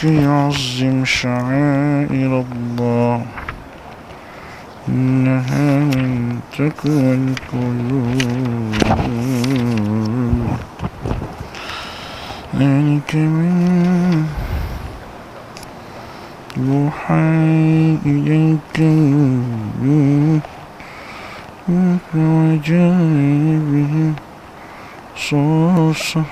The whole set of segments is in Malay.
يعظم شعائر الله إنها من تقوى القلوب ذلك من يوحى إليك وجاء به صاصة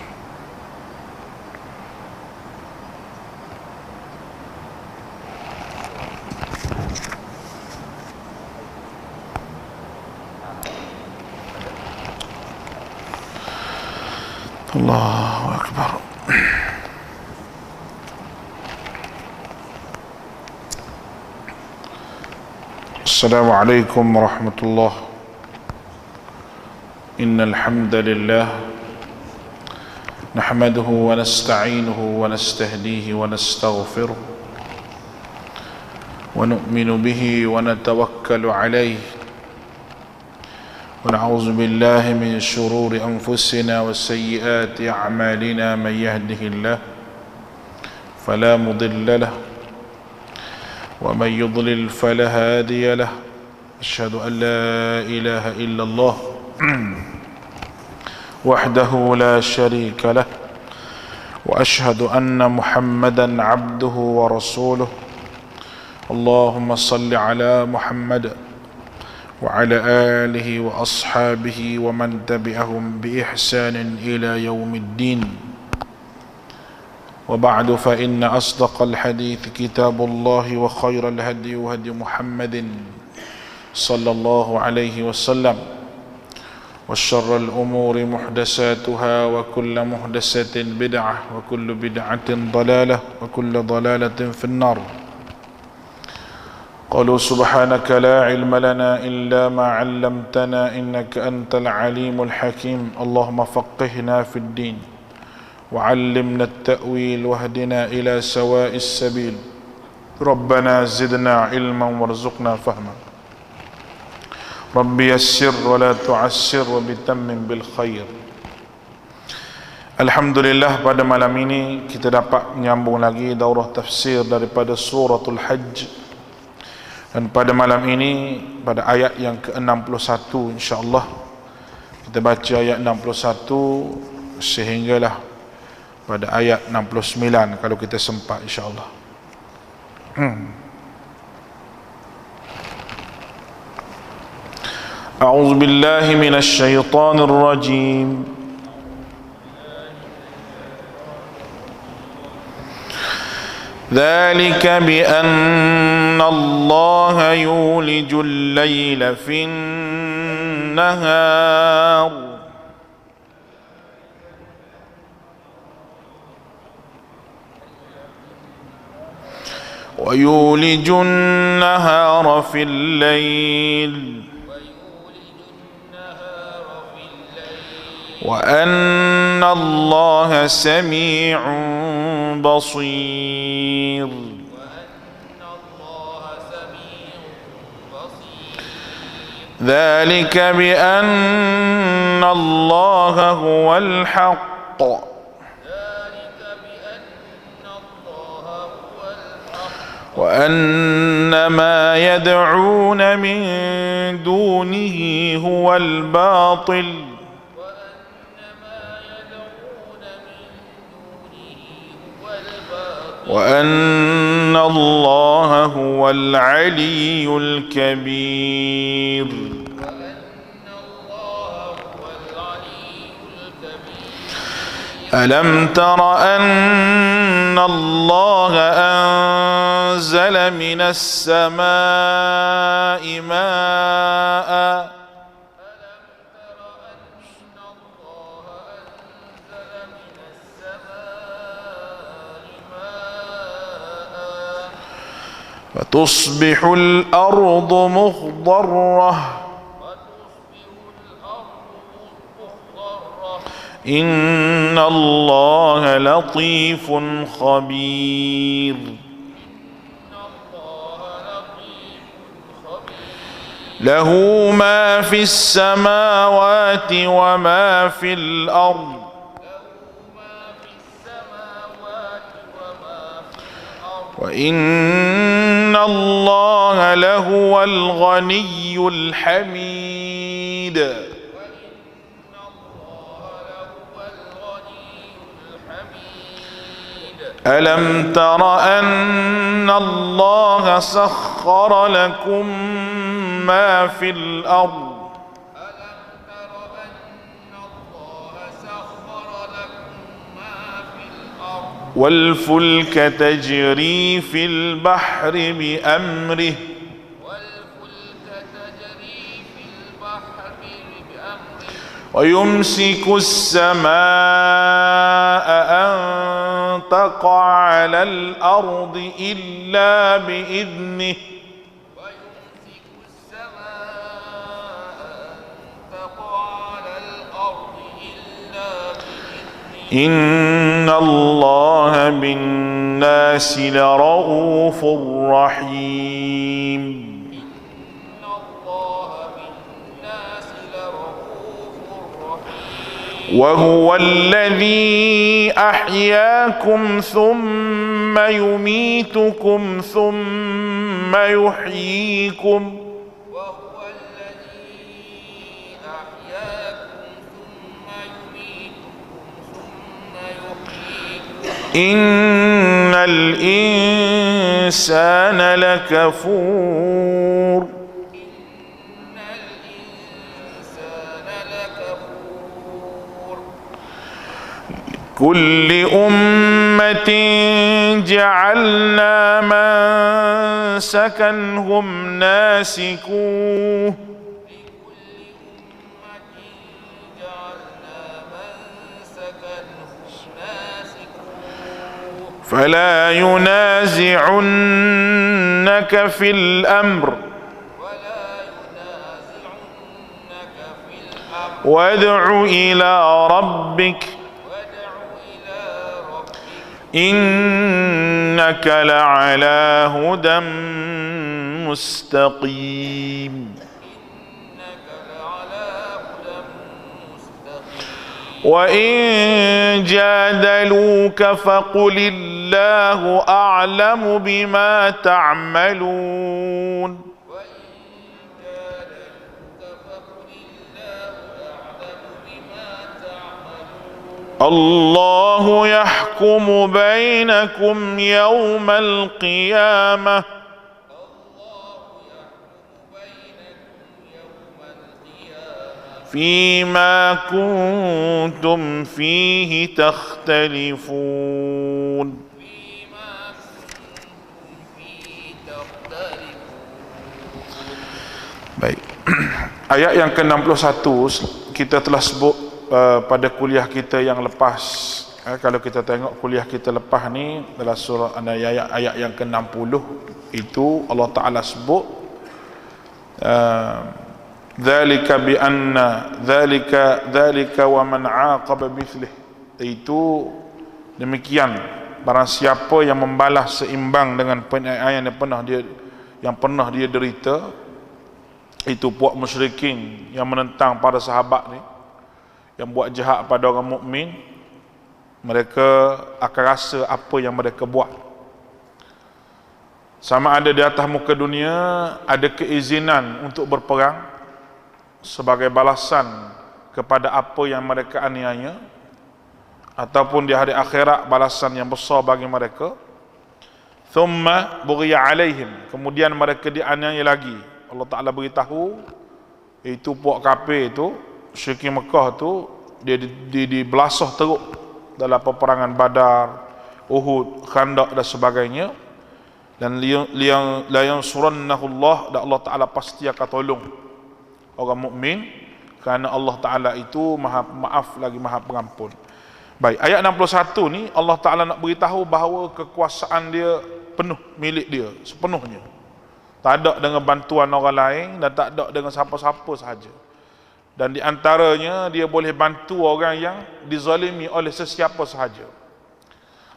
الله أكبر. السلام عليكم ورحمة الله. إن الحمد لله نحمده ونستعينه ونستهديه ونستغفره ونؤمن به ونتوكل عليه ونعوذ بالله من شرور أنفسنا وسيئات أعمالنا. من يهده الله فلا مضل له ومن يضلل فلا هادي له. أشهد أن لا إله إلا الله وحده لا شريك له وأشهد أن محمدا عبده ورسوله. اللهم صل على محمد وعلى آله وأصحابه ومن تبعهم بإحسان إلى يوم الدين. وبعد فإن أصدق الحديث كتاب الله وخير الهدي هدي محمد صلى الله عليه وسلم وشر الأمور محدثاتها وكل محدثة بدعة وكل بدعة ضلالة وكل ضلالة في النار. قالوا سبحانك لا علم لنا إلا ما علمتنا إنك أنت العليم الحكيم. اللهم فقهنا في الدين وعلمنا التأويل واهدنا إلى سواء السبيل. ربنا زدنا علما وارزقنا فهما. ربي يسر ولا تعسر وبتمم بالخير. Alhamdulillah, pada malam ini kita dapat menyambung lagi daurah tafsir daripada suratul Hajj. Dan pada malam ini pada ayat yang ke-61 insya-Allah kita baca ayat 61 sehinggalah pada ayat 69 kalau kita sempat insya-Allah. A'udzu billahi minasy syaithanir rajim. ذلك بأن الله يولج الليل في النهار ويولج النهار في الليل وأن الله سميع بصير. ذلك بأن الله هو الحق وأن ما يدعون من دونه هو الباطل وأن الله هو العلي الكبير. ألم تر أن الله أنزل من السماء ماء فتصبح الأرض مخضرة إن الله لطيف خبير. له ما في السماوات وما في الأرض وإن الله لهو الغني الحميد ألم تر أن الله سخر لكم ما في الأرض والفلك تجري في البحر بأمره ويمسك السماء أن تقع على الأرض إلا بإذنه إن الله بالناس لرؤوف رحيم وهو الذي أحياكم ثم يميتكم ثم يحييكم إن الإنسان لكفور كل أمة جعلنا منسكا هم ناسكوه فلا ينازعنك في الأمر وادع إلى ربك إنك لعلى هدى مستقيم وإن جادلوك فقل الله أعلم بما تعملون الله يحكم بينكم يوم القيامة فيما كنتم فيه تختلفون. Baik. Ayat yang ke-61 kita telah sebut pada kuliah kita yang lepas. Kalau kita tengok kuliah kita lepas ni dalam surah ayat yang ke-60 itu Allah Taala sebut dzalika bi anna dzalika wa man 'aqaba mithlih, itu demikian barang siapa yang membalas seimbang dengan penganiayaan yang pernah dia derita, itu puak musyrikin yang menentang para sahabat ni, yang buat jahat pada orang mukmin, mereka akan rasa apa yang mereka buat. Sama ada di atas muka dunia ada keizinan untuk berperang sebagai balasan kepada apa yang mereka aniaya, ataupun di hari akhirat balasan yang besar bagi mereka. Thumma bughiya alaihim, kemudian mereka dianiaya lagi. Allah Ta'ala beritahu itu puak kafir itu, syirki Mekah tu, dia dibelasah teruk dalam peperangan Badar, Uhud, Khandaq dan sebagainya. Dan la yansurannahu Allah, dan Allah Ta'ala pasti akan tolong orang mukmin, kerana Allah Ta'ala itu maha maaf lagi maha pengampun. Baik, ayat 61 ni Allah Ta'ala nak beritahu bahawa kekuasaan dia penuh milik dia sepenuhnya. Tak ada dengan bantuan orang lain dan tak ada dengan siapa-siapa sahaja. Dan di antaranya dia boleh bantu orang yang dizalimi oleh sesiapa sahaja.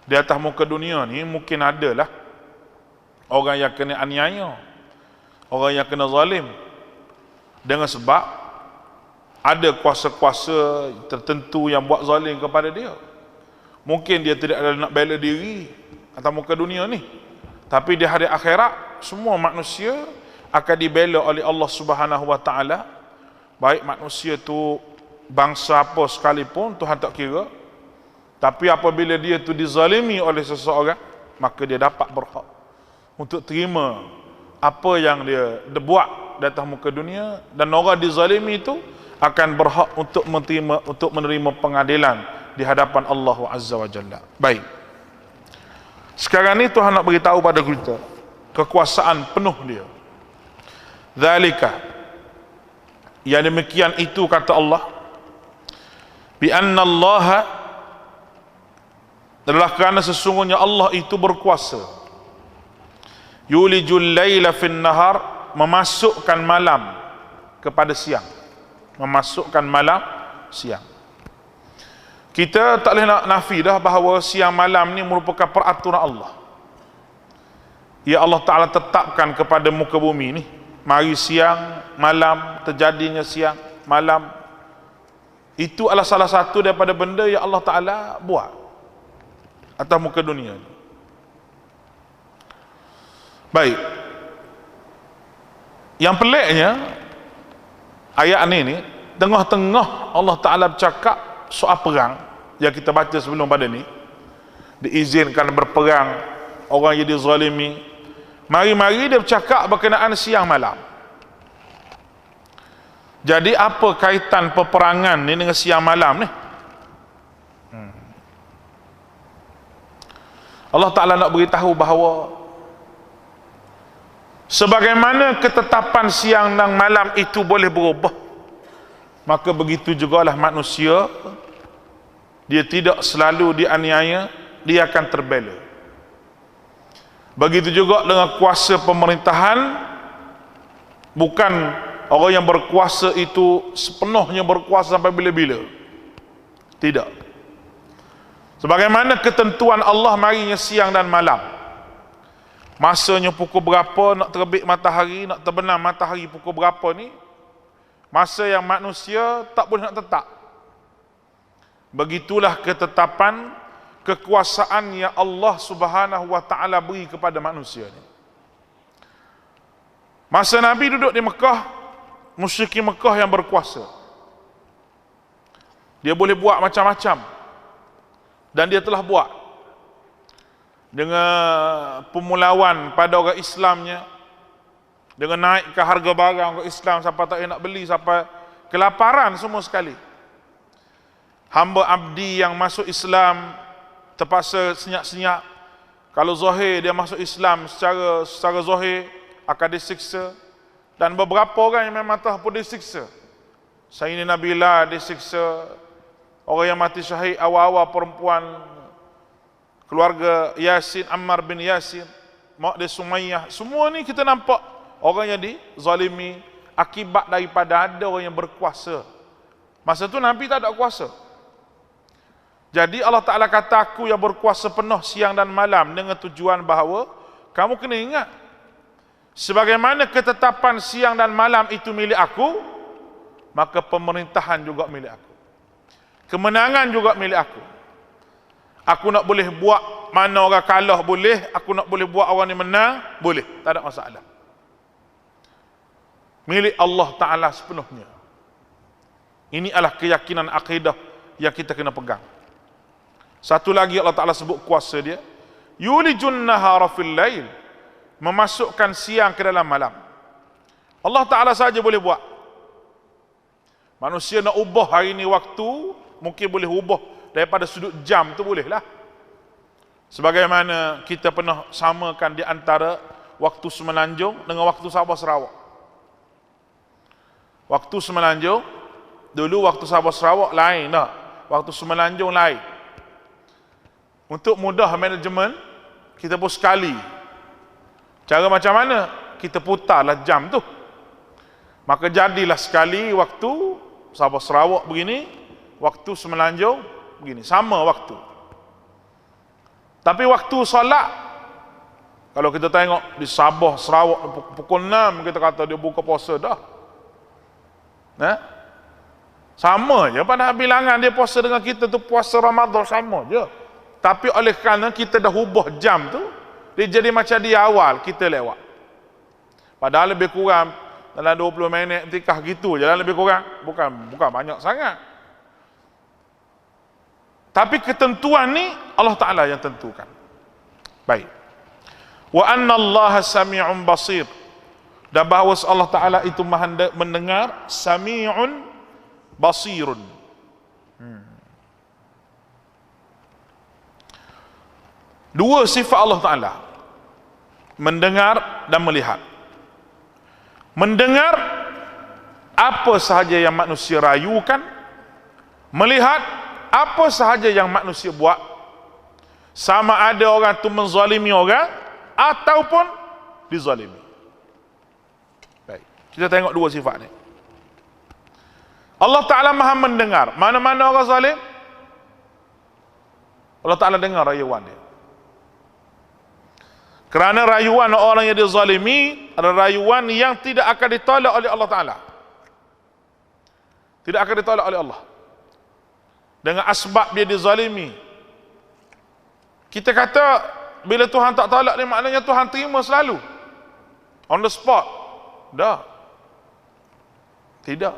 Di atas muka dunia ni mungkin adalah orang yang kena aniaya, orang yang kena zalim, dengan sebab ada kuasa-kuasa tertentu yang buat zalim kepada dia. Mungkin dia tidak ada nak bela diri atas muka dunia ni, Tapi di hari akhirat semua manusia akan dibela oleh Allah Subhanahu wa taala. Baik manusia tu bangsa apa sekalipun, Tuhan tak kira. Tapi apabila dia tu dizalimi oleh seseorang, maka dia dapat berhak untuk terima apa yang dia buat di atas muka dunia, dan orang dizalimi itu akan berhak untuk menerima pengadilan di hadapan Allah Azza wa Jalla. Baik. Sekarang ni Tuhan nak beritahu pada kita kekuasaan penuh dia. Zalika, yang demikian itu kata Allah, bi anna Allah, adalah kerana sesungguhnya Allah itu berkuasa. Yulijul laila fin nahar, memasukkan malam kepada siang. Memasukkan malam siang. Kita tak boleh nak nafi dah bahawa siang malam ni merupakan peraturan Allah. Ya Allah Ta'ala tetapkan kepada muka bumi ni, mari siang, malam, terjadinya siang, malam. Itu adalah salah satu daripada benda yang Allah Ta'ala buat atas muka dunia ni. Baik. Yang peliknya ayat ni tengah-tengah Allah Ta'ala bercakap soal perang yang kita baca sebelum pada ni, diizinkan berperang orang yang dizalimi. Mari-mari dia bercakap berkenaan siang malam. Jadi apa kaitan peperangan ni dengan siang malam ni? Allah Ta'ala nak beritahu bahawa sebagaimana ketetapan siang dan malam itu boleh berubah, maka begitu jugalah manusia, dia tidak selalu dianiaya, dia akan terbela. Begitu juga dengan kuasa pemerintahan, bukan orang yang berkuasa itu sepenuhnya berkuasa sampai bila-bila. Tidak. Sebagaimana ketentuan Allah marinya siang dan malam, masanya pukul berapa nak terbit matahari, nak terbenam matahari pukul berapa ni, masa yang manusia tak boleh nak tetap. Begitulah ketetapan kekuasaan yang Allah Subhanahu wa taala beri kepada manusia ni. Masa Nabi duduk di Mekah, musyrikin Mekah yang berkuasa. Dia boleh buat macam-macam, dan dia telah buat dengan pemulawan pada orang Islamnya, dengan naikkan harga barang orang Islam sampai tak nak beli, sampai kelaparan semua sekali. Hamba abdi yang masuk Islam terpaksa senyap-senyap. Kalau zahir dia masuk Islam secara zahir akan disiksa, dan beberapa orang yang memang telah pun disiksa. Sayyidina Bilal disiksa, orang yang mati syahid awal-awal perempuan keluarga Yasin, Ammar bin Yasin, mak dia Sumayyah, semua ni kita nampak orang yang dizalimi akibat daripada ada orang yang berkuasa. Masa tu Nabi tak ada kuasa. Jadi Allah Ta'ala kata, aku yang berkuasa penuh siang dan malam, dengan tujuan bahawa kamu kena ingat, sebagaimana ketetapan siang dan malam itu milik aku, maka pemerintahan juga milik aku, kemenangan juga milik aku. Aku nak boleh buat mana orang kalah boleh, aku nak boleh buat orang ni menang boleh, tak ada masalah. Milik Allah Ta'ala sepenuhnya. Ini adalah keyakinan akidah yang kita kena pegang. Satu lagi Allah Ta'ala sebut kuasa dia, yulijun nahara fil lail, memasukkan siang ke dalam malam. Allah Ta'ala saja boleh buat. Manusia nak ubah hari ni waktu, mungkin boleh ubah daripada sudut jam tu, boleh lah. Sebagaimana kita pernah samakan di antara waktu Semenanjung dengan waktu Sabah Sarawak. Waktu Semenanjung dulu, waktu Sabah Sarawak lain tak, waktu Semenanjung lain. Untuk mudah manajemen, kita pun sekali. Cara macam mana? Kita putarlah jam tu, maka jadilah sekali waktu Sabah Sarawak begini, waktu Semenanjung begini, sama waktu. Tapi waktu solat, kalau kita tengok di Sabah Sarawak pukul 6, kita kata dia buka puasa dah. Sama je pada bilangan dia puasa dengan kita tu, puasa Ramadan sama je. Tapi oleh kerana kita dah ubah jam tu, Dia jadi macam dia awal, kita lewat. Padahal lebih kurang dalam 20 minit tikah gitu je lah, lebih kurang. Bukan banyak sangat. Tapi ketentuan ni Allah Ta'ala yang tentukan. Baik. Wa anna Allah sami'un basir. Dan bahawa Allah Ta'ala itu maha mendengar, sami'un basirun. Dua sifat Allah Ta'ala, mendengar dan melihat. Mendengar apa sahaja yang manusia rayukan, melihat apa sahaja yang manusia buat, sama ada orang tu menzalimi orang ataupun dizalimi. Baik, kita tengok dua sifat ni. Allah Ta'ala maha mendengar mana-mana orang zalim, Allah Ta'ala dengar rayuan dia. Kerana rayuan orang yang dizalimi adalah rayuan yang tidak akan ditolak oleh Allah Ta'ala. Tidak akan ditolak oleh Allah. Dengan asbab dia dizalimi. Kita kata bila Tuhan tak tolak ni maknanya Tuhan terima selalu. On the spot. Dah. Tidak.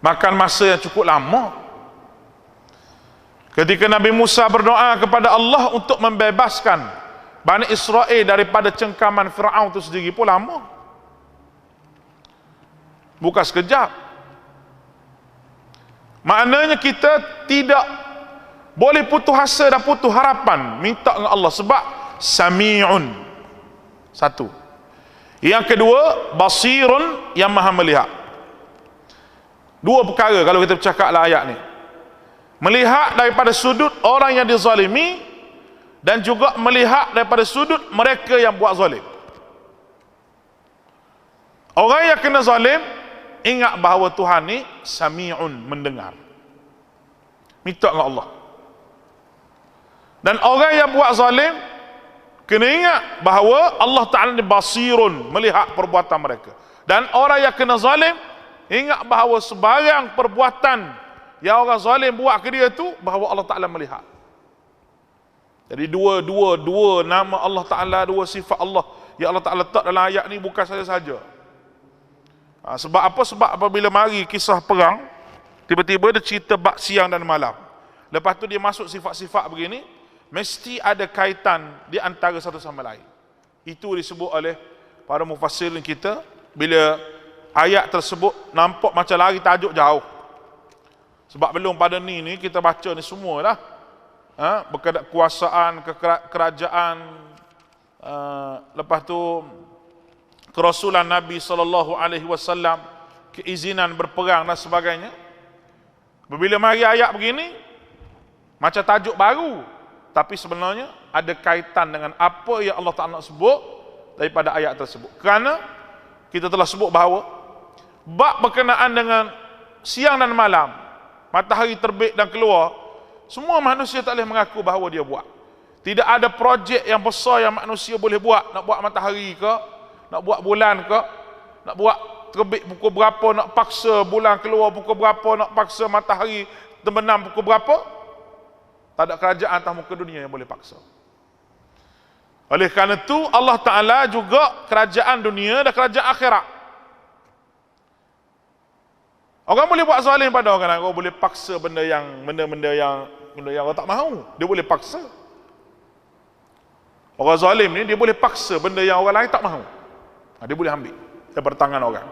Makan masa yang cukup lama. Ketika Nabi Musa berdoa kepada Allah untuk membebaskan Bani Israel daripada cengkaman Fir'aun itu sendiri pun lama. Bukan sekejap. Maknanya kita tidak boleh putus asa dan putus harapan minta dengan Allah sebab Sami'un. Satu. Yang kedua, Basirun, yang maha melihat. Dua perkara kalau kita bercakaplah ayat ni. Melihat daripada sudut orang yang dizalimi dan juga melihat daripada sudut mereka yang buat zalim. Orang yang kena zalim, ingat bahawa Tuhan ni Sami'un, mendengar. Minta dengan Allah. Dan orang yang buat zalim kena ingat bahawa Allah Ta'ala ni Basirun, melihat perbuatan mereka. Dan orang yang kena zalim, ingat bahawa sebarang perbuatan yang orang zalim buat ke dia tu, bahawa Allah Ta'ala melihat. Jadi dua nama Allah Ta'ala, dua sifat Allah yang Allah Ta'ala letak dalam ayat ni bukan saja-saja. Sebab apa? Sebab apabila mari kisah perang, tiba-tiba dia cerita bab siang dan malam. Lepas tu dia masuk sifat-sifat begini, mesti ada kaitan di antara satu sama lain. Itu disebut oleh para mufassirin kita, bila ayat tersebut nampak macam lari tajuk jauh. Sebab belum pada ni kita baca ni semua lah. Berkaitan kuasaan, kerajaan, lepas tu kerasulan Nabi SAW, keizinan berperang dan sebagainya. Bila mari ayat begini, macam tajuk baru, tapi sebenarnya ada kaitan dengan apa yang Allah Ta'ala nak sebut daripada ayat tersebut. Kerana kita telah sebut bahawa bab berkenaan dengan siang dan malam, matahari terbit dan keluar, semua manusia tak boleh mengaku bahawa dia buat. Tidak ada projek yang besar yang manusia boleh buat. Nak buat matahari ke, nak buat bulan ke, nak buat terbit pukul berapa, nak paksa bulan keluar pukul berapa, nak paksa matahari terbenam pukul berapa. Tak ada kerajaan atas muka dunia yang boleh paksa. Oleh kerana itu Allah Ta'ala juga kerajaan dunia dan kerajaan akhirat. Orang boleh buat zalim pada orang lain, orang boleh paksa benda yang orang tak mahu, dia boleh paksa. Orang zalim ni dia boleh paksa benda yang orang lain tak mahu. Dia boleh ambil daripada tangan orang.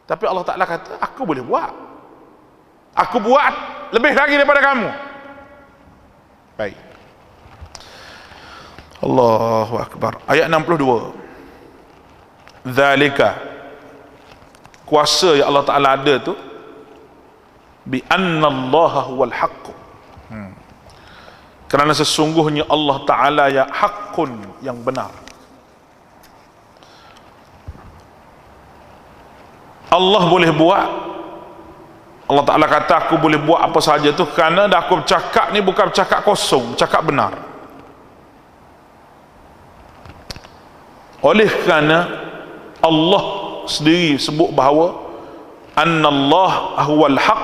Tapi Allah Ta'ala kata, aku boleh buat. Aku buat lebih lagi daripada kamu. Baik. Allahu Akbar. Ayat 62. Zalika, kuasa yang Allah Ta'ala ada tu, bi anna Allah huwal haqq. Kerana sesungguhnya Allah Ta'ala yang haqqun, yang benar. Allah boleh buat. Allah Ta'ala kata aku boleh buat apa sahaja tu kerana dah aku bercakap ni bukan bercakap kosong, bercakap benar. Oleh kerana Allah sendiri sebut bahawa annallah huwal haq,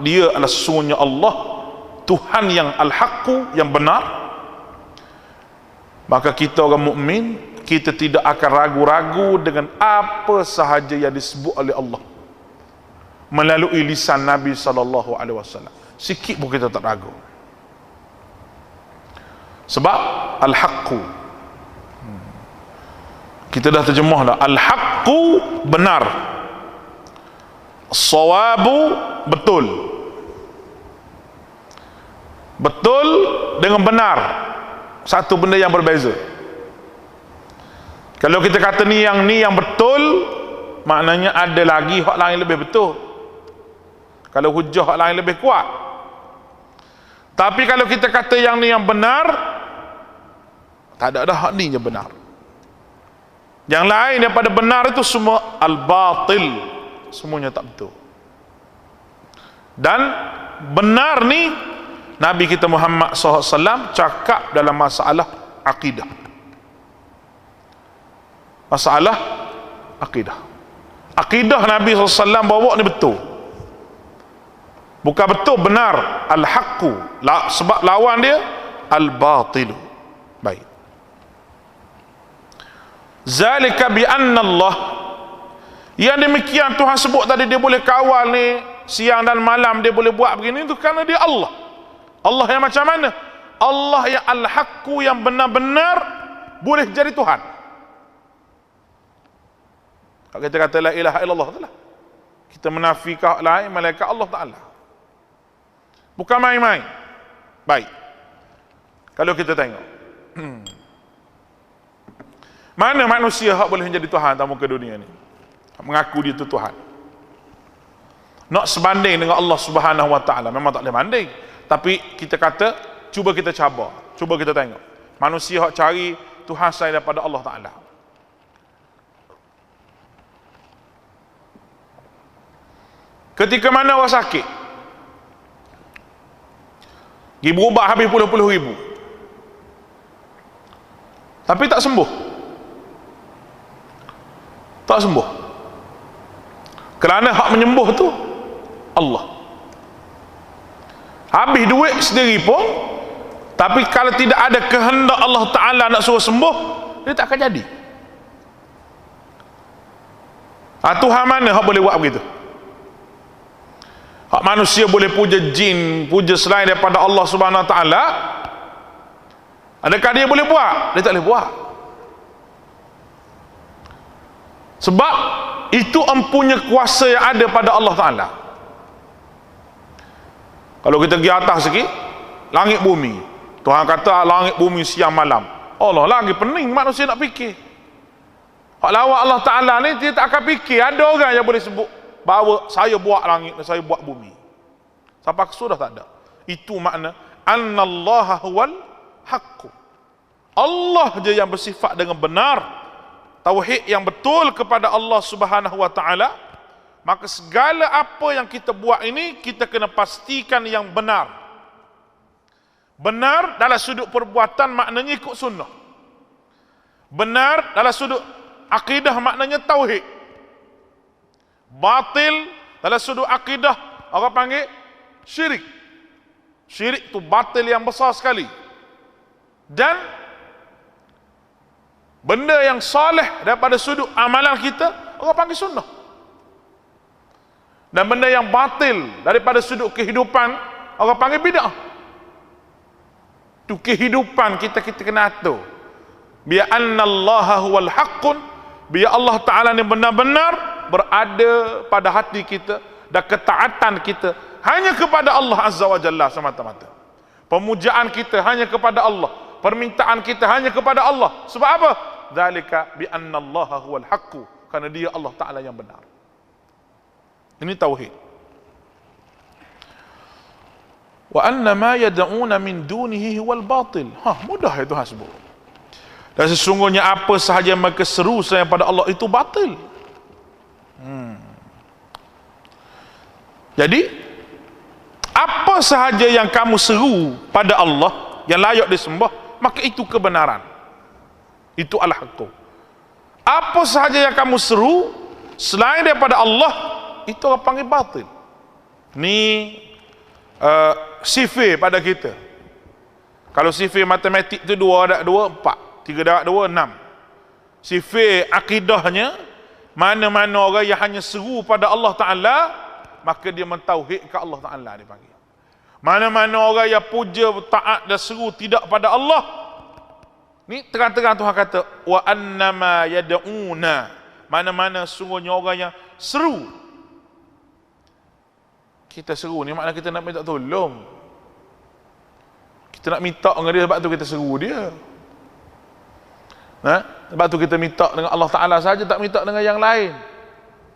dia adalah sesungguhnya Allah Tuhan yang al-haqqu, yang benar. maka kita orang mukmin, kita tidak akan ragu-ragu dengan apa sahaja yang disebut oleh Allah melalui lisan Nabi SAW. Sikit pun kita tak ragu. Sebab al-haqqu, kita dah terjemah dah, al-haqqu benar, as-sawabu betul. Betul dengan benar satu benda yang berbeza. Kalau kita kata ni yang betul, maknanya ada lagi hak lain lebih betul. Kalau hujah hak lain lebih kuat. Tapi kalau kita kata yang ni yang benar, tak ada hak ni yang benar. Yang lain daripada benar itu semua al-batil, semuanya tak betul. Dan benar ni Nabi kita Muhammad SAW cakap dalam masalah akidah. Masalah akidah. Akidah Nabi SAW bawa ni betul. Bukan betul, benar. Al-haqqu. Sebab lawan dia al-batilu. Baik. Zalika bi anna Allah. Yang demikian Tuhan sebut tadi, dia boleh kawal ni siang dan malam, dia boleh buat begini, itu kerana dia Allah. Allah yang macam mana? Allah yang al-haqqu, yang benar-benar boleh jadi Tuhan. Kalau kita kata la ilaha illallah, itulah kita menafikan lain malaikat Allah Ta'ala. Bukan main-main. Baik. Kalau kita tengok mana manusia yang boleh menjadi Tuhan dalam muka dunia ni, mengaku dia tu Tuhan, nak sebanding dengan Allah Subhanahu Wa Ta'ala, memang tak boleh banding. Tapi kita kata, cuba kita cabar, cuba kita tengok manusia yang cari Tuhan selain daripada Allah Ta'ala. Ketika mana orang sakit, pergi berubat habis puluh-puluh ribu, tapi tak sembuh. Tak sembuh. Kerana hak menyembuh tu Allah. Habis duit sendiri pun, tapi kalau tidak ada kehendak Allah Ta'ala nak suruh sembuh, dia tak akan jadi. Tuhan mana hak boleh buat begitu? Hak manusia boleh puja jin, puja selain daripada Allah Subhanahu Wa Ta'ala, adakah dia boleh buat? Dia tak boleh buat. Sebab itu empunya kuasa yang ada pada Allah Ta'ala. Kalau kita pergi atas sikit, langit bumi, Tuhan kata langit bumi siang malam, Allah lagi pening manusia nak fikir. Hak lawak Allah Ta'ala ni dia tak akan fikir. Ada orang yang boleh sebut bahawa saya buat langit dan saya buat bumi. Sampai sudah tak ada. Itu makna annallaha huwal haqqu. Allah je yang bersifat dengan benar, tauhid yang betul kepada Allah Subhanahu Wa Ta'ala. Maka segala apa yang kita buat ini, kita kena pastikan yang benar. Benar dalam sudut perbuatan, maknanya ikut sunnah. Benar dalam sudut akidah, maknanya tauhid. Batil dalam sudut akidah, orang panggil syirik. Syirik tu batil yang besar sekali. Dan benda yang soleh daripada sudut amalan kita, orang panggil sunnah. Dan benda yang batil daripada sudut kehidupan, orang panggil bid'ah. Tu kehidupan kita kena atur. Biar annallaha huwal haqqun, biar Allah Ta'ala ni benar-benar berada pada hati kita, dan ketaatan kita hanya kepada Allah Azza wa Jalla semata-mata. Pemujaan kita hanya kepada Allah, permintaan kita hanya kepada Allah. Sebab apa? Zalika bi annallaha huwal haqqu, kerana dia Allah Ta'ala yang benar. Ini tauhid. Wa anna ma yad'una min dunihi huwal batil. Mudah itu Tuhan sebut. Dan sesungguhnya apa sahaja mereka seru selain pada Allah itu batil. Jadi apa sahaja yang kamu seru pada Allah yang layak disembah, maka itu kebenaran. Itu al-haqqu. Apa sahaja yang kamu seru selain daripada Allah, itu orang panggil batil. Ni sifir pada kita. Kalau sifir matematik itu 2 ada 2, 4. 3 darab 2, 6. Sifat akidahnya, mana-mana orang yang hanya seru pada Allah Ta'ala, maka dia mentauhidkan Allah Ta'ala, dia panggil. Mana-mana orang yang puja, taat dan seru tidak pada Allah, ni terang-terang Tuhan kata, wa annama yad'una, mana-mana sungguhnya orang yang seru. Kita seru ni makna kita nak minta tolong, kita nak minta dengan dia, sebab tu kita seru dia. Sebab tu kita minta dengan Allah Ta'ala saja, tak minta dengan yang lain.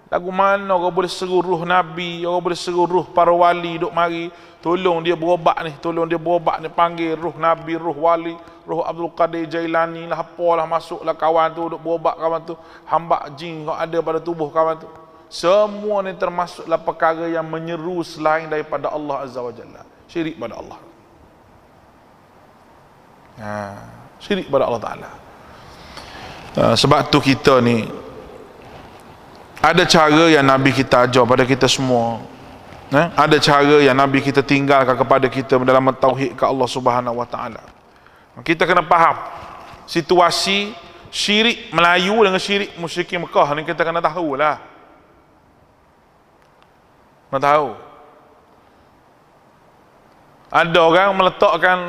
Lagu mana orang boleh seru ruh Nabi, orang boleh seru ruh para wali duk mari, tolong dia berobat ni, tolong dia berobat ni, panggil ruh Nabi, ruh wali, ruh Abdul Qadir Jailani lah, apalah, masuklah kawan tu duk berobat kawan tu, hamba jin kau ada pada tubuh kawan tu. Semua ni termasuklah perkara yang menyeru selain daripada Allah Azza wa Jalla. Syirik pada Allah. Syirik pada Allah Ta'ala. Sebab tu kita ni ada cara yang Nabi kita ajar pada kita semua. Ada cara yang Nabi kita tinggalkan kepada kita dalam mentauhidkan Allah Subhanahu wa Ta'ala. Kita kena faham situasi syirik Melayu dengan syirik musyrikin Mekah ni, kita kena tahulah. Kena tahu. Ada orang meletakkan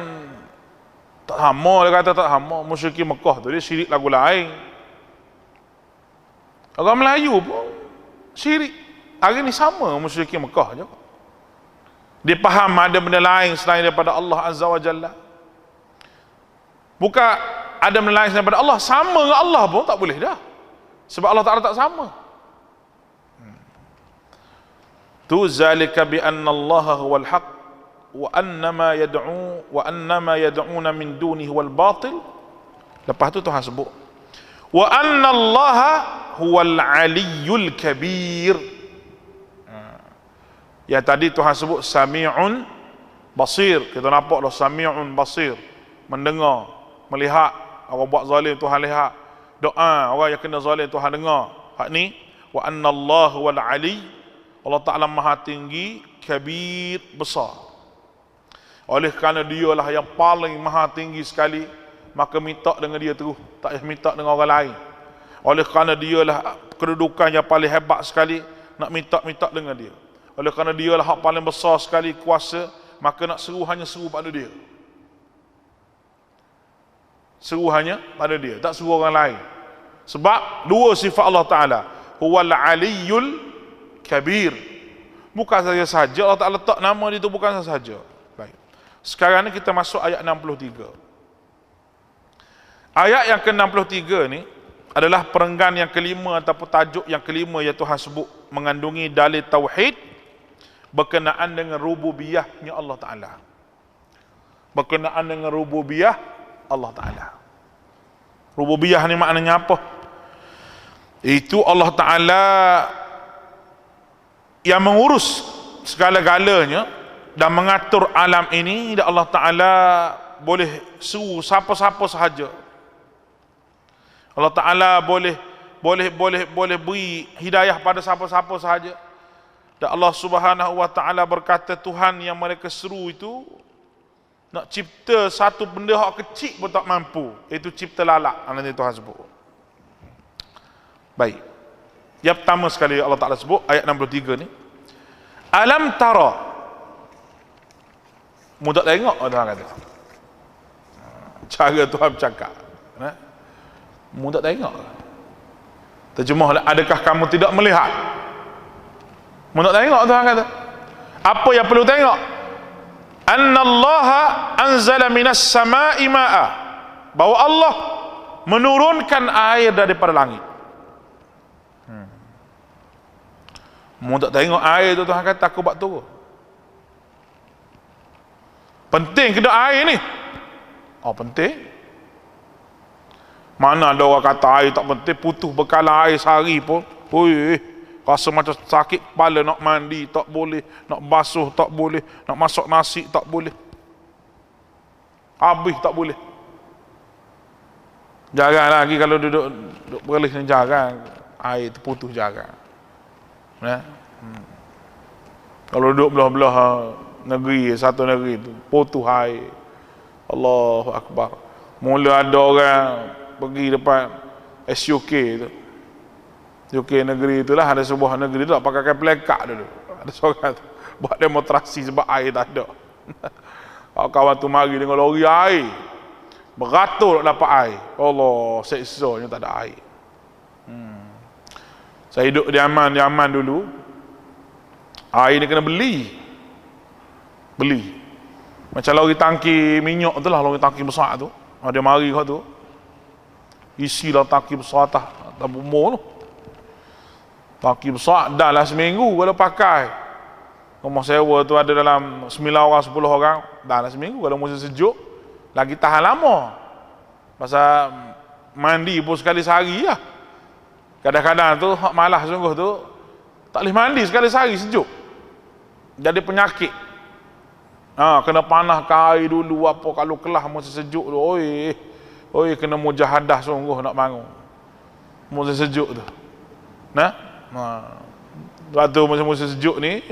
tak sama, dia kata tak sama, musyrikin Mekah tu dia syirik lagu lain. Orang Melayu pun syirik hari ni sama musyrikin Mekah je. Dia faham ada benda lain selain daripada Allah Azza wa Jalla. Bukan ada benda lain selain daripada Allah, sama dengan Allah pun tak boleh dah, sebab Allah Ta'ala tak sama. Tu zalika bi anna Allah huwal haq wa annama yad'una min dunihi wal batil. Lepas tu Tuhan sebut wa anna Allah huwal aliyyul kabir. Yang tadi Tuhan sebut sami'un basir, kita nampak dah sami'un basir, mendengar, melihat. Orang buat zalim Tuhan lihat, doa orang yang kena zalim Tuhan dengar. Hak ni wa anna Allah huwal ali, Allah Ta'ala maha tinggi, kabir, besar. Oleh kerana dialah yang paling maha tinggi sekali, maka minta dengan dia terus, tak payah minta dengan orang lain. Oleh kerana dialah kedudukan yang paling hebat sekali, nak minta dengan dia. Oleh kerana dialah hak paling besar sekali kuasa, maka nak seru hanya seru pada dia. Seru hanya pada dia, tak seru orang lain. Sebab dua sifat Allah Ta'ala, huwal aliyyul kabir. Bukan saja Allah Ta'ala letak nama dia tu, bukan saja. Baik. Sekarang ni kita masuk ayat 63. Ayat yang ke-63 ni adalah perenggan yang kelima ataupun tajuk yang kelima yang Tuhan sebut mengandungi dalil tauhid berkenaan dengan rububiyahnya Allah Ta'ala. Berkenaan dengan rububiyah Allah Ta'ala. Rububiyah ni maknanya apa? Itu Allah Ta'ala yang mengurus segala-galanya dan mengatur alam ini, dan Allah Ta'ala boleh suruh siapa-siapa sahaja. Allah Ta'ala boleh beri hidayah pada siapa-siapa sahaja. Dan Allah Subhanahu wa Ta'ala berkata, Tuhan yang mereka seru itu nak cipta satu benda hak kecil pun tak mampu, iaitu cipta lalat. Nanti Tuhan sebut. Baik. Yang pertama sekali Allah Ta'ala sebut ayat 63 ni, alam tara, mudah tengok Tuhan kata. Cara Tuhan bercakap, mudah tengok. Terjemah, adakah kamu tidak melihat? Mudah tengok Tuhan kata. Apa yang perlu tengok? Annallaha anzala minas sama'i ma'a, bahwa Allah menurunkan air daripada langit. Mu tak tengok air tu, Tuhan kata aku buat turun. Penting ke tak air ni? Oh, penting. Mana ada orang kata air tak penting, putus bekalan air sehari pun, rasa macam sakit kepala, nak mandi tak boleh, nak basuh tak boleh, nak masak nasi tak boleh, habis tak boleh. Jarang lagi kalau duduk beralih ni, jarang air terputus, jarang. Kalau duduk belah-belah negeri, satu negeri tu putus air, Allahu Akbar. Mula ada orang pergi depan SUK tu, UK negeri itulah, ada sebuah negeri tu pakai plakak dulu. Ada seorang tu buat demonstrasi sebab air tak ada. Kawan tu mari dengan lori air, beratur nak dapat air. Allah, seksanya tak ada air. Saya hidup di Yaman dulu. Air ni kena beli. Macam lori tangki minyak tu lah, lori tangki besar tu. Dia mari kau tu, isi lah tangki besar atas umur tu. Tangki besar, dah lah seminggu kalau pakai. Rumah sewa tu ada dalam 9 orang, 10 orang, dah lah seminggu. Kalau musim sejuk, lagi tahan lama. Pasal mandi pun sekali sehari lah. Kadang-kadang tu, malas sungguh tu, tak boleh mandi sekali sehari sejuk. Jadi penyakit. Kena panah air dulu apa, kalau kelah musim sejuk tu, oi kena mujahadah sungguh nak bangun musim sejuk tu. Waktu musim sejuk ni,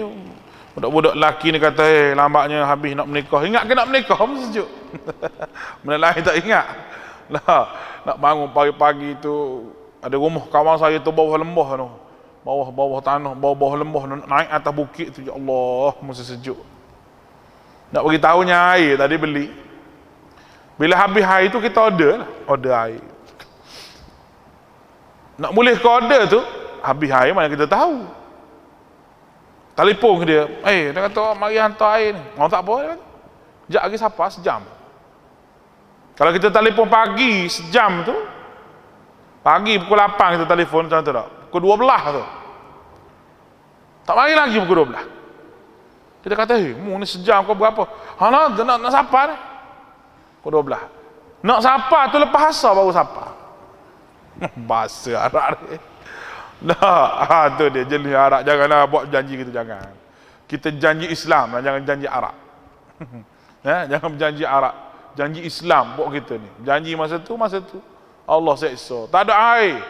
budak-budak lelaki ni kata, lambatnya habis nak menikah. Ingat ke nak menikah musim sejuk? Benda lain tak ingat. Nak bangun pagi-pagi tu, ada rumah kawan saya tu bawah lembah tu, bawah tanah, bawah lembah, nak naik atas bukit tu, ya Allah, musim sejuk. Nak bagi tahunya air tadi beli. Bila habis air tu kita order air. Nak boleh ke order tu, habis air mana kita tahu. Telefon ke dia, dia kata mari hantar air ni. Mau tak apa dia kata. Sekejap lagi siapa? Sejam. Kalau kita telefon pagi sejam tu, pagi pukul 8 kita telefon macam tu tak? Pukul 12 tu. Tak mari lagi pukul 12. Kita kata, mu ni sejam kau berapa? Nak sapa ni? Pukul 12. Nak sapa tu lepas asar baru sapa. Bahasa Arab ni. Tu dia jenis Arab. Janganlah buat janji kita, jangan. Kita janji Islam, jangan janji Arab. Jangan berjanji Arab. Janji Islam buat kita ni. Janji masa tu Allah seksa. Tak ada air.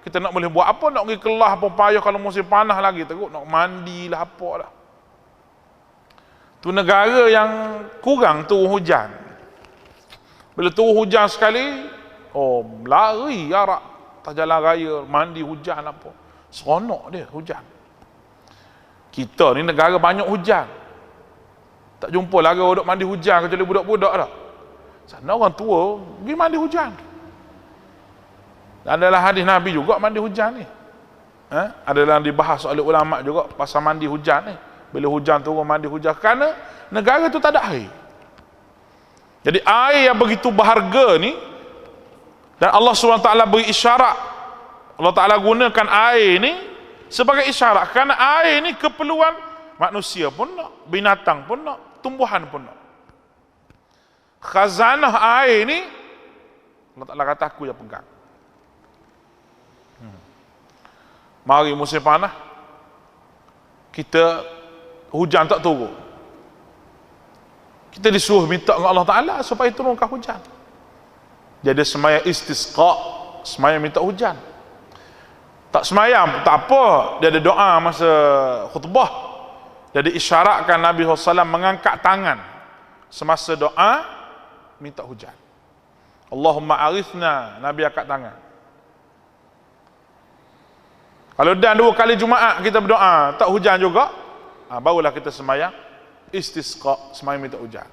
Kita nak boleh buat apa? Nak pergi kelah apa payah kalau musim panas lagi. Teruk nak mandilah apa lah. Tu negara yang kurang turun hujan. Bila turun hujan sekali, lari Arab atas jalan raya, mandi hujan apa. Seronok dia hujan. Kita ni negara banyak hujan. Tak jumpa lagi orang mandi hujan kecuali budak-budak dah. Sana orang tua pergi mandi hujan. Dan adalah hadis Nabi juga mandi hujan ni. Adalah dibahas oleh ulama juga pasal mandi hujan ni. Bila hujan turun mandi hujan, kerana negara tu tak ada air. Jadi air yang begitu berharga ni, dan Allah SWT beri isyarat, Allah Ta'ala gunakan air ni sebagai isyarat, kerana air ni keperluan manusia pun nak, binatang pun nak, tumbuhan pun nak. Khazanah air ni Allah Ta'ala kata aku yang pegang. Mari musim panas, kita hujan tak turun, kita disuruh minta dengan Allah Ta'ala supaya turunkan hujan. Jadi semaya istisqa, semaya minta hujan. Tak semayang tak apa, dia ada doa masa khutbah. Jadi isyaratkan Nabi SAW mengangkat tangan semasa doa minta hujan. Allahumma arithna, Nabi angkat tangan. Kalau dan 2 kali Jumaat kita berdoa tak hujan juga, barulah kita semayang istisqa, semayang minta hujan.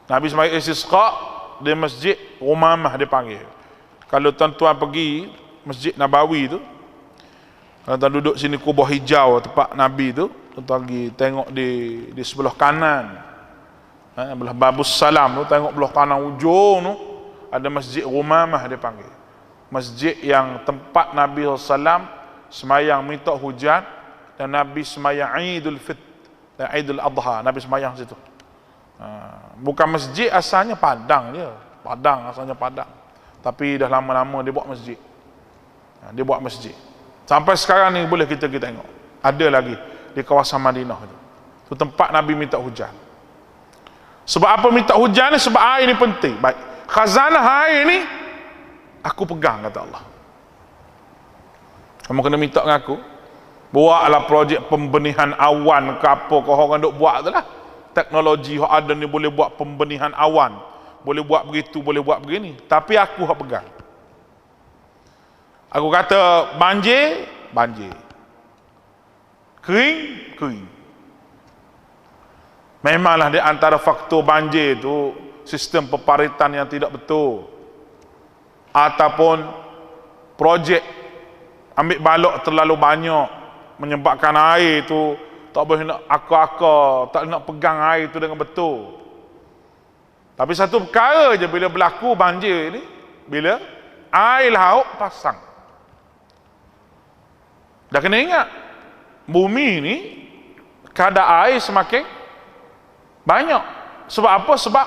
Nabi semayang istisqa di masjid Umamah dia panggil. Kalau tuan-tuan pergi Masjid Nabawi tu, kalau tuan duduk sini kubah hijau tempat Nabi tu, tuan pergi tengok di sebelah kanan, belah Babus Salam tu, tengok belah kanan ujung tu ada Masjid Umamah dia panggil. Masjid yang tempat Nabi SAW semayang minta hujan, dan Nabi semayang Idul Fitr dan Idul Adha, Nabi semayang situ. Bukan masjid asalnya padang dia, asalnya padang, tapi dah lama-lama dia buat masjid. Dia buat masjid sampai sekarang ni boleh kita pergi tengok, ada lagi di kawasan Madinah tu. Tu tempat Nabi minta hujan. Sebab apa minta hujan ni? Sebab air ni penting. Baik, khazanah air ni aku pegang, kata Allah. Kamu kena minta dengan aku, buatlah projek pembenihan awan ke apa kau orang duk buat tu lah. Teknologi yang ada ni boleh buat pembenihan awan, boleh buat begitu, boleh buat begini, tapi aku hak pegang. Aku kata banjir, banjir. Kering, kering. Memanglah di antara faktor banjir itu sistem peparitan yang tidak betul, ataupun projek ambil balok terlalu banyak menyebabkan air itu tak boleh nak akar-akar, tak nak pegang air itu dengan betul. Tapi satu perkara je bila berlaku banjir ni, bila air laut pasang. Dah kena ingat, bumi ni kadar air semakin banyak. Sebab apa? Sebab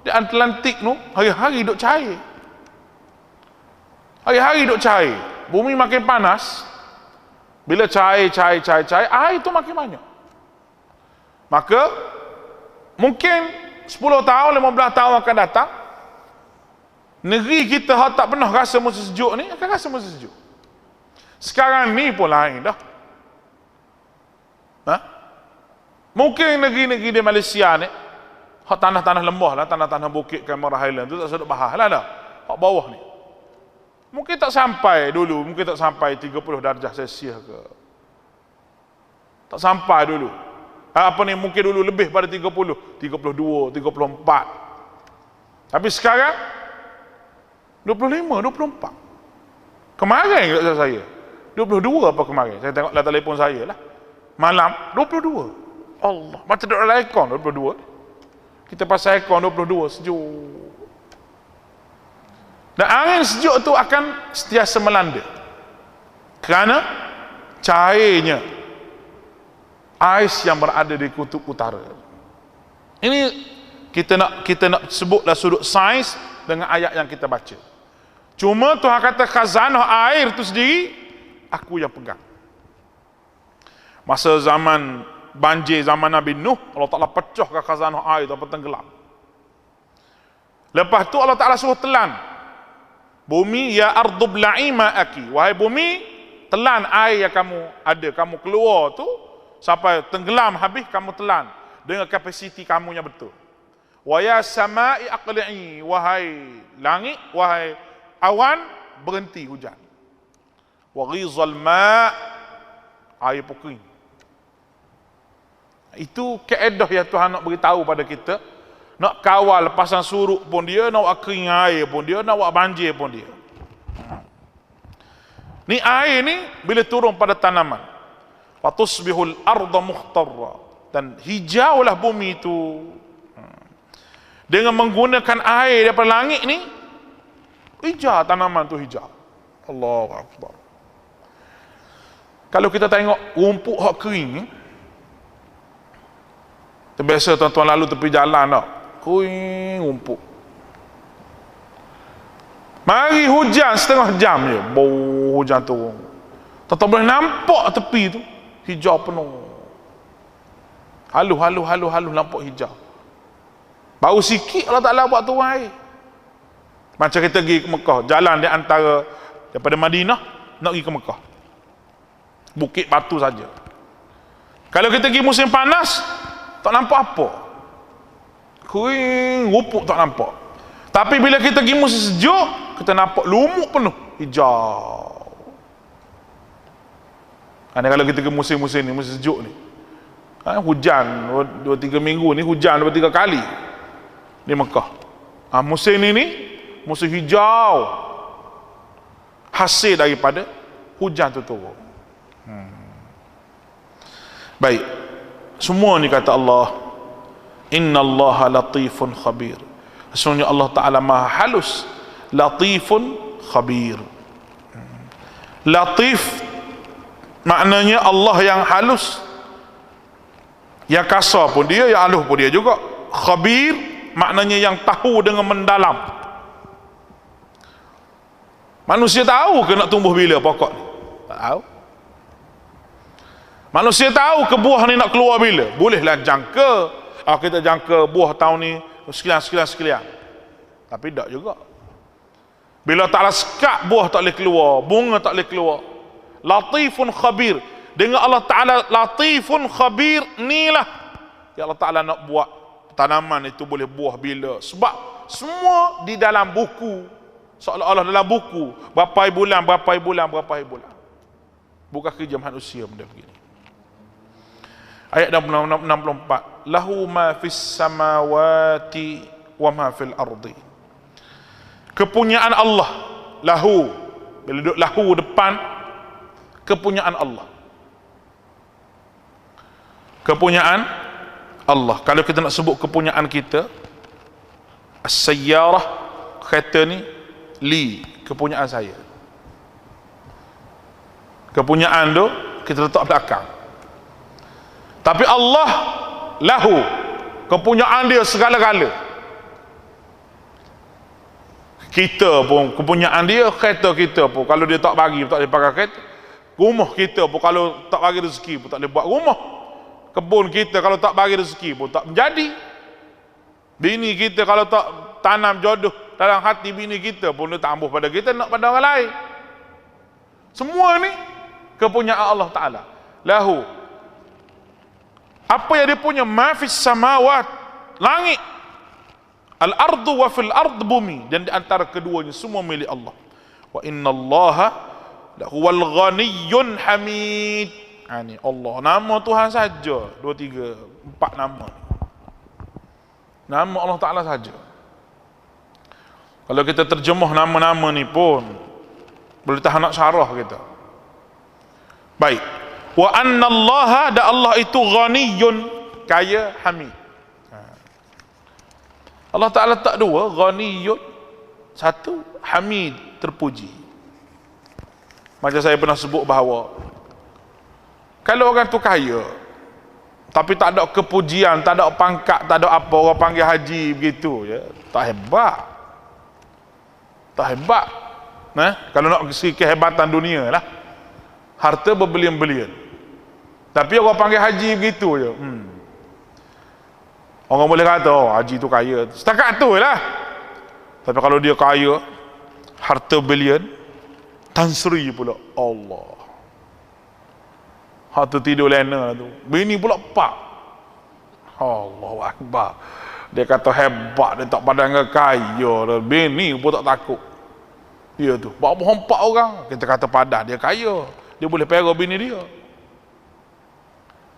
di Atlantik hari-hari duk cair. Hari-hari duk cair. Bumi makin panas. Bila cair, air itu makin banyak. Maka mungkin 10 tahun, 15 tahun akan datang, negeri kita tak pernah rasa musim sejuk ni akan rasa musim sejuk. Sekarang ni pun lain dah. Mungkin negeri-negeri di Malaysia ni, tanah-tanah lembah lah, tanah-tanah bukit Cameron Highland tu tak sedap bahas lah dah. Hak bawah ni mungkin tak sampai dulu, mungkin tak sampai 30 darjah Celsius ke. Tak sampai dulu. Mungkin dulu lebih pada 30, 32, 34. Tapi sekarang 25, 24. Kemarin kat saya 22 apa kemarin? Saya tengok lah telefon saya lah. Malam 22. Allah, macam duduk dalam aircon 22. Kita pasal aircon 22, sejuk. Dan angin sejuk tu akan sentiasa melanda. Kerana cairnya ais yang berada di kutub utara. Ini kita nak sebutlah sudut sains dengan ayat yang kita baca. Cuma Tuhan kata khazanah air itu sendiri aku yang pegang. Masa zaman banjir zaman Nabi Nuh, Allah Ta'ala pecahkan khazanah air itu tenggelam. Lepas tu Allah Ta'ala suruh telan bumi, ya ardu bla'i ma'aki, wahai bumi telan air yang kamu ada, kamu keluar tu sampai tenggelam habis, kamu telan dengan kapasiti kamu yang betul. Wa ya sama'i aqli'i, wahai langit, wahai awan, berhenti hujan. Wa ghizal ma', air pun kering. Itu kaedah yang Tuhan nak beritahu pada kita. Nak kawal pasang surut pun dia, nak buat kering air pun dia, nak buat banjir pun dia. Ni air ni bila turun pada tanaman, fatusbihul arda mukhtarra, dan hijaulah bumi itu dengan menggunakan air daripada langit ni, hijau tanaman tu hijau. Allahu Akbar. Kalau kita tengok rumput hak kering, terbiasa tuan-tuan lalu tepi jalan tak, kering rumput. Mari hujan setengah jam je, bau hujan turun, tak boleh nampak tepi tu hijau penuh. Halu nampak hijau. Baru sikit Allah Ta'ala buat turun air. Macam kita pergi ke Mekah, jalan di antara daripada Madinah nak pergi ke Mekah, bukit batu saja. Kalau kita pergi musim panas, tak nampak apa, kering rumput tak nampak. Tapi bila kita pergi musim sejuk, kita nampak lumut penuh hijau. Kalau kita pergi musim-musim ni, musim sejuk ni, hujan 2-3 minggu ni, hujan 2-3 kali di Mekah. Musim ni musim hijau, hasil daripada hujan tu turun. Baik, semua ni kata Allah, innallaha latifun khabir. Sesungguhnya Allah Ta'ala maha halus, latifun khabir. Latif maknanya Allah yang halus, yang kasar pun dia, yang halus pun dia juga. Khabir maknanya yang tahu dengan mendalam. Manusia tahu ke nak tumbuh bila pokok ni? Tak tahu. Manusia tahu ke buah ni nak keluar bila? Bolehlah jangka, kita jangka buah tahun ni sekian. Tapi tak juga. Bila Ta'ala sekat buah tak boleh keluar, bunga tak boleh keluar. Latifun khabir. Dengan Allah Ta'ala latifun khabir, inilah yang Allah Ta'ala nak buat tanaman itu boleh buah bila. Sebab semua di dalam buku, seolah-olah dalam buku, berapa bulan. Bukan kerja manusia benda begini. Ayat 64, lahu ma fis samawati wa ma fil ardi. Kepunyaan Allah, lahu, bila duduk lahu depan, kepunyaan Allah. Kepunyaan Allah. Kalau kita nak sebut kepunyaan kita, as-sayyarah, kereta ni, li, kepunyaan saya. Kepunyaan tu kita letak belakang. Tapi Allah, lahu, kepunyaan dia segala-gala. Kita pun kepunyaan dia, kereta kita pun kalau dia tak bagi tak boleh pakai kereta. Rumah kita pun kalau tak bagi rezeki pun tak boleh buat rumah. Kebun kita kalau tak bagi rezeki pun tak menjadi. Bini kita kalau tak tanam jodoh dalam hati bini kita pun dia tak ambuh pada kita, nak pada orang lain. Semua ni kepunyaan Allah Ta'ala. Lahu, apa yang dia punya, ma fis samawat, langit, al-ardu wa fil ard, bumi, dan di antara keduanya semua milik Allah. Wa innallaha lahuwal ghaniyyun hamid. Ni Allah, nama Tuhan saja, 2, 3, 4 nama. Nama Allah Ta'ala saja. Kalau kita terjemah nama-nama ni pun boleh tahan nak syarah kita. Baik. Wa annallaha, da Allah itu ghaniyyun, kaya, hamid. Allah Ta'ala tak dua, ghaniyyun satu, hamid, terpuji. Macam saya pernah sebut bahawa kalau orang tu kaya tapi tak ada kepujian, tak ada pangkat, tak ada apa, orang panggil haji begitu je, tak hebat. Tak hebat. Kalau nak segi kehebatan dunia lah, harta berbilion-bilion, tapi orang panggil haji begitu je, orang boleh kata, oh, haji tu kaya, setakat tu lah. Tapi kalau dia kaya, harta bilion, Tan Sri pula, Allah, harta tidur lena tu, bini pula 4. Allahu Akbar. Dia kata hebat, dia tak pandang kaya, bini pun tak takut. Dia tu bawa 4 orang, kita kata padah, dia kaya, dia boleh pera bini dia.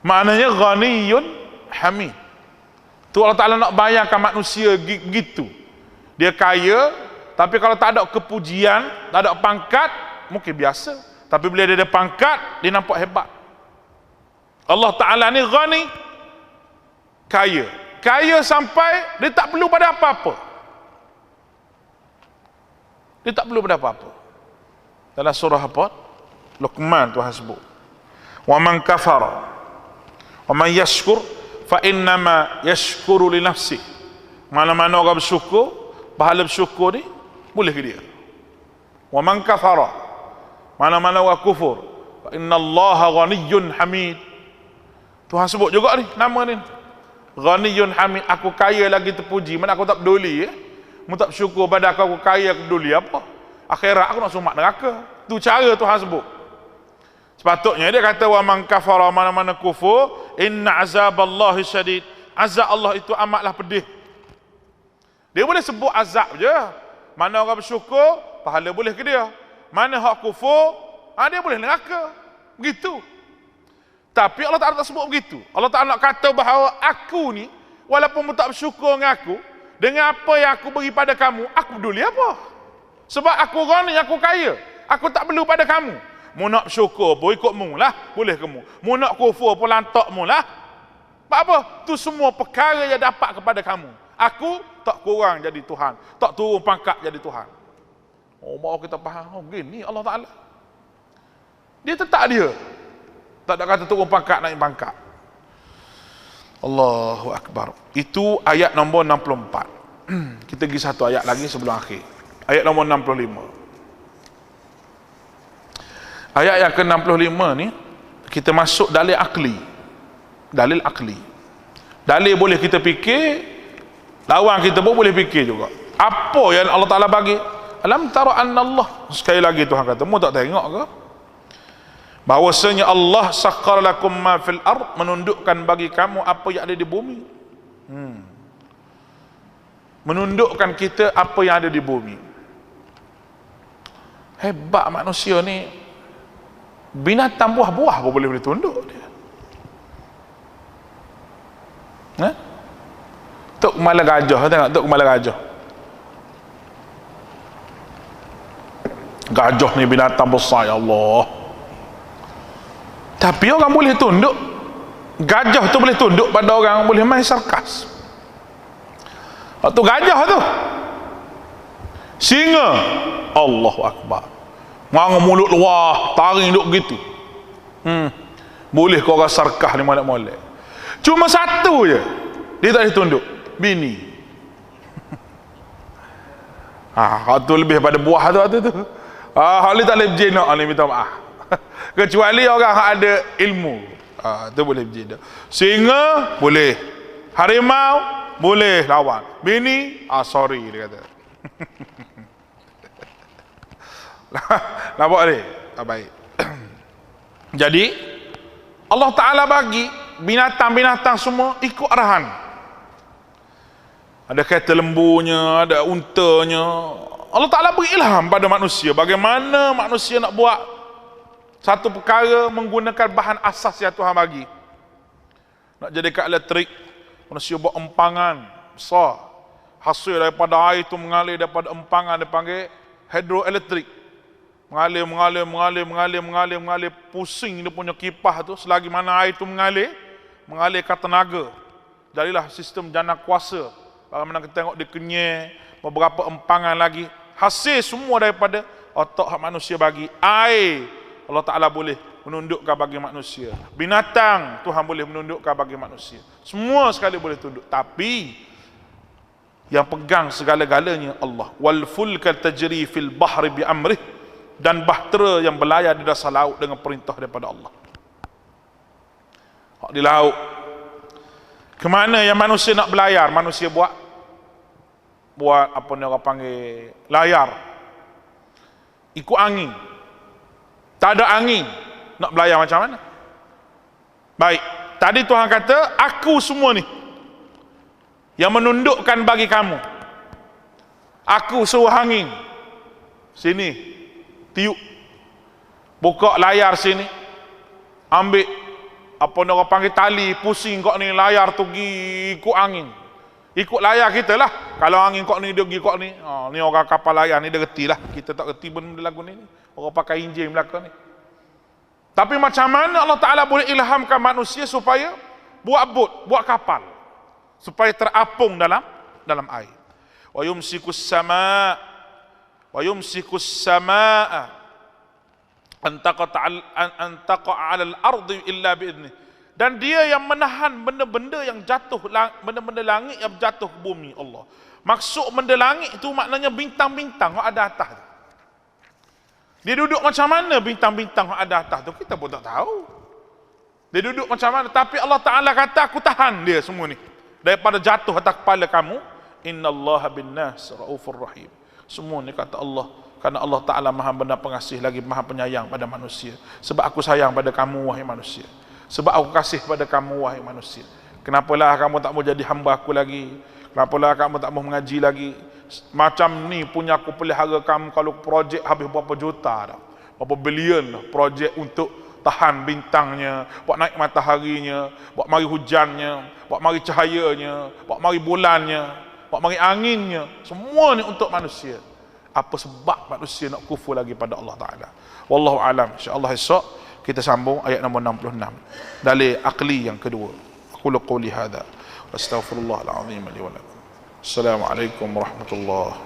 Maknanya ghaniyyun hamid. Tu Allah Ta'ala nak bayangkan manusia begitu. Dia kaya, tapi kalau tak ada kepujian, tak ada pangkat, mungkin biasa. Tapi bila dia ada pangkat, dia nampak hebat. Allah Ta'ala ni ghani, kaya. Kaya sampai dia tak perlu pada apa-apa. Dia tak perlu pada apa-apa. Dalam surah apa? Luqman Tuhan sebut, wa man kafara wa man yashkur fa innama yashkuru li nafsi. Mana-mana orang bersyukur, pahala bersyukur ni boleh ke dia. Wa man kafara, mana-mana orang kufur, fa innallaha ghaniyyun hamid. Tuhan sebut juga ni nama ni, ghaniyyun hamid, aku kaya lagi terpuji. Mana aku tak peduli, mu tak bersyukur pada aku kaya, aku peduli apa? Akhirat aku nak sumak neraka. Tu cara Tuhan sebut. Sepatutnya dia kata, wa man kafara, mana-mana kufur, inna azaballahi syadid, azab Allah itu amatlah pedih. Dia boleh sebut azab je. Mana orang bersyukur, pahala boleh ke dia. Mana hak kufur, dia boleh neraka. Begitu. Tapi Allah Ta'ala tak sebut begitu. Allah Ta'ala nak kata bahawa aku ni, walaupun mu tak bersyukur dengan aku, dengan apa yang aku beri pada kamu, aku peduli apa? Sebab aku ghani, aku kaya, aku tak perlu pada kamu. Mu nak bersyukur pun ikut mu lah, boleh ke mu. Mu nak kufur pun lantak mu lah. Sebab apa? Tu semua perkara yang dapat kepada kamu. Aku tak kurang jadi Tuhan, tak turun pangkat jadi Tuhan. Oh, baru kita faham, oh begini Allah Ta'ala. Dia tetap dia. Tak ada kata turun pangkat, naik pangkat. Allahu Akbar. Itu ayat nombor 64. Kita pergi satu ayat lagi sebelum akhir. Ayat nombor 65. Ayat yang ke-65 ni, kita masuk dalil akli. Dalil akli. Dalil boleh kita fikir, lawan kita pun boleh fikir juga. Apa yang Allah Ta'ala bagi? Alam tara anna Allah. Sekali lagi Tuhan kata, mu tak tengok ke? Bahawasanya Allah sakhkhara lakum ma fil ard, menundukkan bagi kamu apa yang ada di bumi. menundukkan kita apa yang ada di bumi. Hebat manusia ni, binatang buah-buah pun boleh tunduk dia. Tok kepala gajah, tengok tok kepala gajah. Gajah ni binatang besar, ya Allah. Tapi orang boleh tunduk. Gajah tu boleh tunduk pada orang, boleh main sarkas. Waktu gajah tu, singa, Allahu Akbar, ngang mulut luar, taring duk gitu. Boleh kau orang sarkas ni molek-molek. Cuma satu je dia tak boleh tunduk, bini. Hak tu lebih pada buah tu. Hak ni tak boleh berjinak, ni minta maaf. Kecuali orang yang ada ilmu, tu boleh berjinak. Singa boleh, harimau boleh lawan, bini sorry dia kata. Nampak ni? Baik. Jadi Allah Ta'ala bagi binatang-binatang semua ikut arahan. Ada kereta lembunya, ada untanya. Allah Ta'ala beri ilham pada manusia bagaimana manusia nak buat satu perkara menggunakan bahan asas yang Tuhan bagi. Nak jadikan elektrik, manusia buat empangan besar, hasil daripada air itu mengalir daripada empangan, dia panggil hidroelektrik. Mengalir, pusing dia punya kipas tu, selagi mana air itu mengalirkan tenaga. Jadilah sistem jana kuasa. Bagaimana kita tengok di Kenyir, beberapa empangan lagi, hasil semua daripada otak hak manusia bagi. Air Allah Ta'ala boleh menundukkan bagi manusia, binatang Tuhan boleh menundukkan bagi manusia, semua sekali boleh tunduk. Tapi yang pegang segala-galanya Allah. Wal fulka tajri fil bahri bi amrih, dan bahtera yang berlayar di dasar laut dengan perintah daripada Allah. Di laut, kemana yang manusia nak berlayar, manusia buat apa ni orang panggil layar, ikut angin. Tak ada angin, nak berlayar macam mana? Baik, tadi Tuhan kata, aku semua ni yang menundukkan bagi kamu. Aku suruh angin, sini, tiup, buka layar sini, ambil apa orang panggil tali, pusing kau ni layar tu pergi ikut angin. Ikut layar kita lah. Kalau angin kau ni dia pergi kau ni. Ni orang kapal layar ni dia reti lah. Kita tak reti benda lagu ni. Orang pakai enjin belakang ni. Tapi macam mana Allah Ta'ala boleh ilhamkan manusia supaya buat bot, buat kapal, supaya terapung dalam air. Wa yumsikus samaa an taqa'a 'alal ardi illa bi'idnih. Dan dia yang menahan benda-benda yang jatuh, benda-benda langit yang jatuh ke bumi Allah. Maksud benda langit itu maknanya bintang-bintang yang ada atas tu. Dia duduk macam mana bintang-bintang yang ada atas tu, kita pun tak tahu. Dia duduk macam mana, tapi Allah Ta'ala kata aku tahan dia semua ni daripada jatuh atas kepala kamu. Innallaha bin-nas raufur rahim. Semua ni kata Allah, karena Allah Ta'ala Maha benar pengasih lagi Maha penyayang pada manusia. Sebab aku sayang pada kamu wahai manusia. Sebab aku kasih pada kamu wahai manusia. Kenapalah kamu tak mau jadi hamba aku lagi? Kenapalah kamu tak mau mengaji lagi? Macam ni punya aku pelihara kamu. Kalau projek habis berapa juta dah, berapa bilion dah projek untuk tahan bintangnya, buat naik mataharinya, buat mari hujannya, buat mari cahayanya, buat mari bulannya, buat mari anginnya. Semua ni untuk manusia. Apa sebab manusia nak kufur lagi pada Allah Ta'ala? Wallahu alam. InsyaAllah esok kita sambung ayat nombor 66, dalil akli yang kedua. Aku qouli hadza, astaghfirullahal azim li wa lakum. Assalamualaikum warahmatullahi